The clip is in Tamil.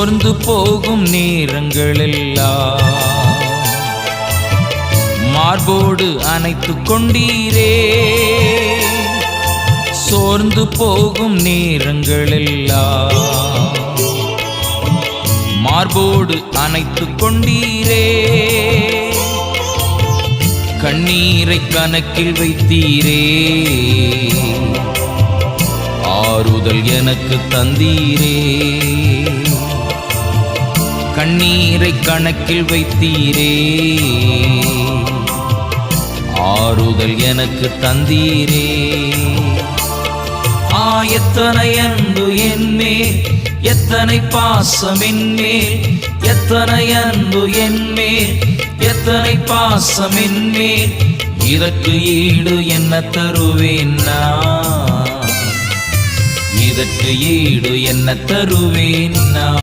சோர்ந்து போகும் நேரங்களெல்லாம் மார்போடு அணைத்துக் கொண்டீரே. சோர்ந்து போகும் நேரங்களெல்லாம் மார்போடு அணைத்துக் கொண்டீரே. கண்ணீரை கணக்கில் வைத்தீரே, ஆறுதல் எனக்கு தந்தீரே. கண்ணீரை கணக்கில் வைத்தீரே, ஆறுதல் எனக்கு தந்தீரே. எத்தனை அன்பு என்மேல், எத்தனை பாசம் என்மேல், எத்தனை அன்பு என்மேல், எத்தனை பாசம் என்மேல். இதற்கு ஈடு என்ன தருவேன் நான், இதற்கு ஈடு என்ன தருவேன் நான்.